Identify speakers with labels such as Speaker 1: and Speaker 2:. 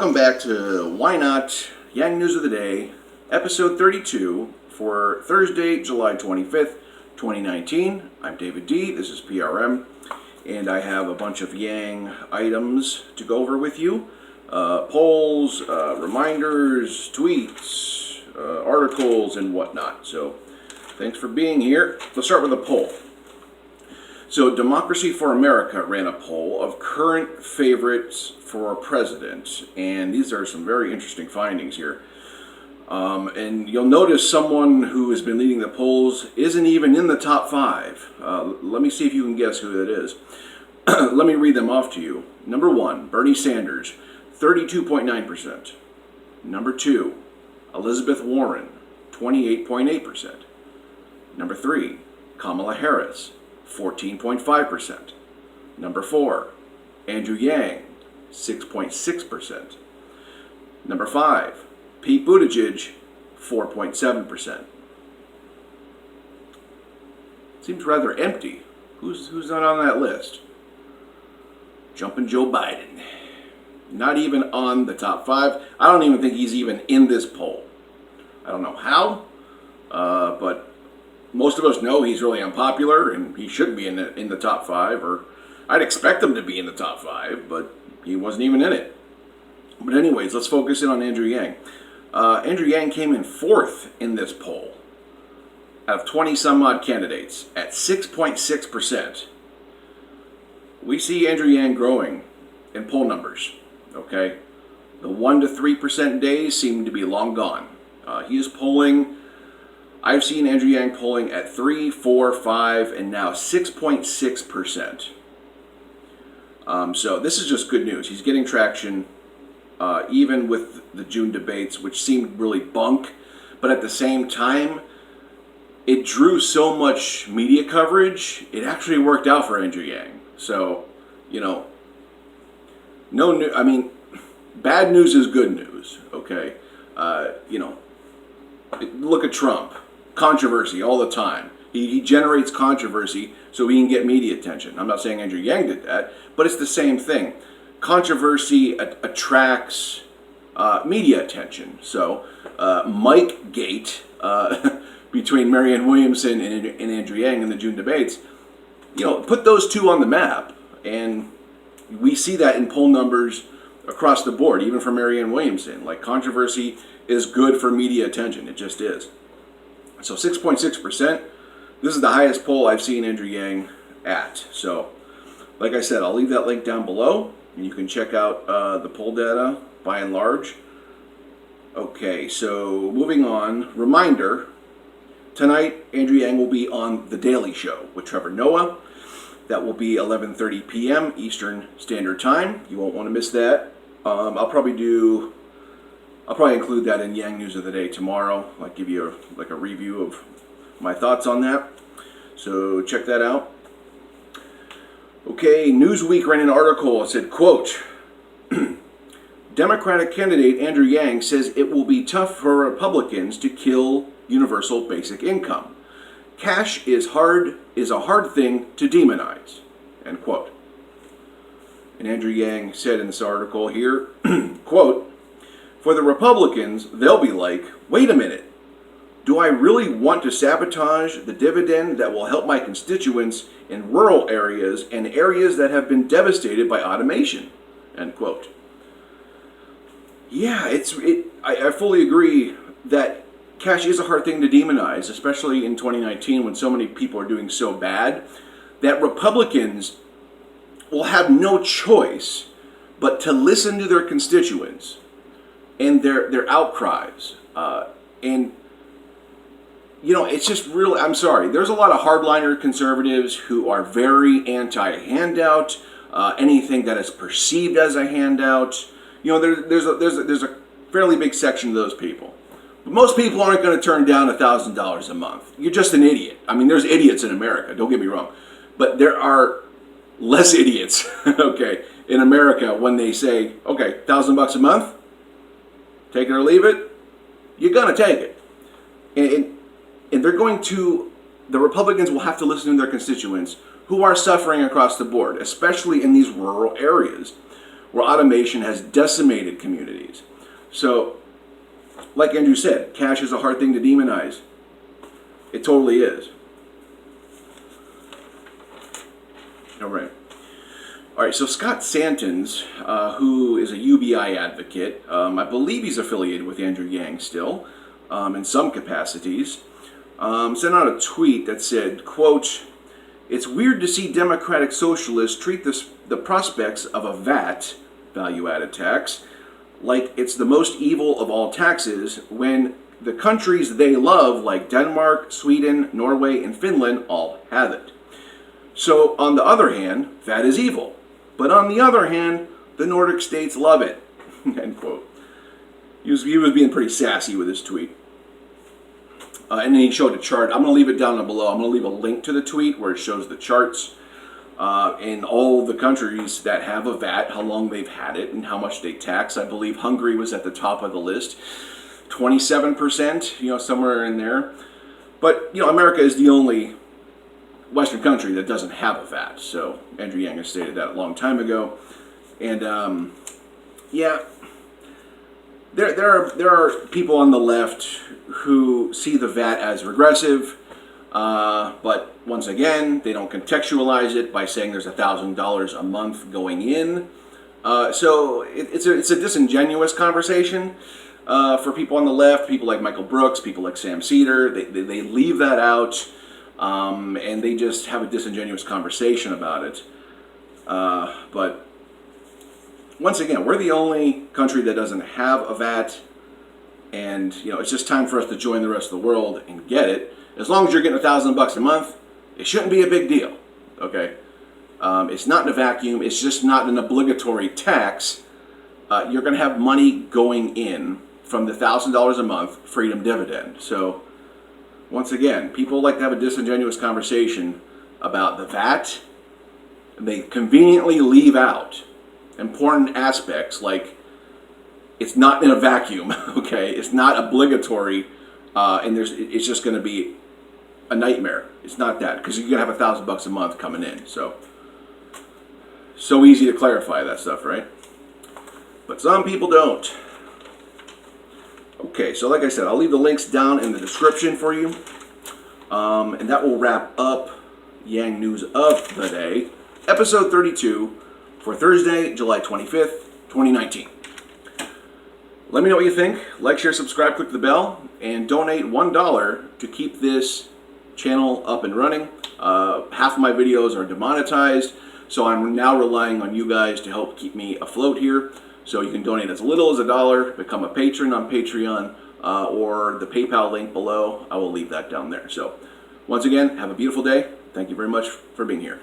Speaker 1: Welcome back to Why Not Yang News of the Day, episode 32 for Thursday, July 25th, 2019. I'm David D. This is PRM, and I have a bunch of Yang items to go over with you. Polls, reminders, tweets, articles, and whatnot. So thanks for being here. Let's start with a poll. So Democracy for America ran a poll of current favorites for president, and these are some very interesting findings here. And you'll notice someone who has been leading the polls isn't even in the top five. Let me see if you can guess who that is. Let me read them off to you. Number one, Bernie Sanders, 32.9%. Number two, Elizabeth Warren, 28.8%. Number three, Kamala Harris, 14.5%. Number four, Andrew Yang, 6.6%. Number five, Pete Buttigieg, 4.7%. Seems rather empty. Who's not on that list? Jumping Joe Biden. Not even on the top five. I don't even think he's even in this poll. I don't know how, but most of us know he's really unpopular, and he should be in the top five, or I'd expect him to be in the top five, but he wasn't even in it. But anyways, let's focus in on Andrew Yang. Andrew Yang came in fourth in this poll out of 20-some-odd candidates at 6.6%. We see Andrew Yang growing in poll numbers, okay? The 1 to 3% days seem to be long gone. He is polling... I've seen Andrew Yang polling at 3, 4, 5, and now 6.6%. So this is just good news. He's getting traction, even with the June debates, which seemed really bunk. But at the same time, it drew so much media coverage, it actually worked out for Andrew Yang. So, bad news is good news, okay? Look at Trump. Controversy all the time. He generates controversy so he can get media attention. I'm not saying Andrew Yang did that, but it's the same thing. Controversy attracts media attention. So Mike Gate between Marianne Williamson and Andrew Yang in the June debates, put those two on the map, and we see that in poll numbers across the board, even for Marianne Williamson. Like, controversy is good for media attention. It just is. So 6.6%. This is the highest poll I've seen Andrew Yang at. So, like I said, I'll leave that link down below, and you can check out the poll data by and large. Okay, so moving on. Reminder, tonight Andrew Yang will be on The Daily Show with Trevor Noah. That will be 11:30 p.m. Eastern Standard Time. You won't want to miss that. I'll probably include that in Yang News of the Day tomorrow. I'll give you a review of my thoughts on that. So check that out. Okay, Newsweek ran an article. It said, quote, Democratic candidate Andrew Yang says it will be tough for Republicans to kill universal basic income. Cash is a hard thing to demonize, end quote. And Andrew Yang said in this article here, quote, for the Republicans, they'll be like, wait a minute, do I really want to sabotage the dividend that will help my constituents in rural areas and areas that have been devastated by automation, end quote. Yeah, I fully agree that cash is a hard thing to demonize, especially in 2019 when so many people are doing so bad, that Republicans will have no choice but to listen to their constituents and their outcries. It's just really, I'm sorry, there's a lot of hardliner conservatives who are very anti-handout, anything that is perceived as a handout. There's a fairly big section of those people. But most people aren't going to turn down $1,000 a month. You're just an idiot. I mean, there's idiots in America, don't get me wrong. But there are less idiots, okay, in America when they say, okay, $1,000 a month, take it or leave it, you're going to take it. And they're going to, the Republicans will have to listen to their constituents who are suffering across the board, especially in these rural areas where automation has decimated communities. So, like Andrew said, cash is a hard thing to demonize. It totally is. All right. All right, so Scott Santens, who is a UBI advocate, I believe he's affiliated with Andrew Yang still, in some capacities, sent out a tweet that said, quote, "It's weird to see Democratic Socialists treat the prospects of a VAT, value-added tax, like it's the most evil of all taxes when the countries they love, like Denmark, Sweden, Norway, and Finland, all have it. So, on the other hand, VAT is evil. But on the other hand, the Nordic states love it." End quote. He was being pretty sassy with his tweet. And then he showed a chart. I'm going to leave it down below. I'm going to leave a link to the tweet where it shows the charts in all the countries that have a VAT, how long they've had it, and how much they tax. I believe Hungary was at the top of the list. 27%, somewhere in there. But, America is the only Western country that doesn't have a VAT. So Andrew Yang has stated that a long time ago. And, there are people on the left who see the VAT as regressive, but once again, they don't contextualize it by saying there's $1,000 a month going in. So it's a disingenuous conversation for people on the left, people like Michael Brooks, people like Sam Cedar. They leave that out, and they just have a disingenuous conversation about it. But once again, we're the only country that doesn't have a VAT, and it's just time for us to join the rest of the world and get it. As long as you're getting $1,000 a month, it shouldn't be a big deal. Okay, it's not in a vacuum. It's just not an obligatory tax. You're going to have money going in from the $1,000 a month freedom dividend. So, once again, people like to have a disingenuous conversation about the VAT. They conveniently leave out important aspects like it's not in a vacuum, okay? It's not obligatory, and it's just going to be a nightmare. It's not that, because you're going to have $1,000 a month coming in. So easy to clarify that stuff, right? But some people don't. Okay, so like I said, I'll leave the links down in the description for you, and that will wrap up Yang News of the Day, episode 32, for Thursday, July 25th, 2019. Let me know what you think. Like, share, subscribe, click the bell, and donate $1 to keep this channel up and running. Half of my videos are demonetized, so I'm now relying on you guys to help keep me afloat here. So you can donate as little as $1, become a patron on Patreon, or the PayPal link below. I will leave that down there. So once again, have a beautiful day. Thank you very much for being here.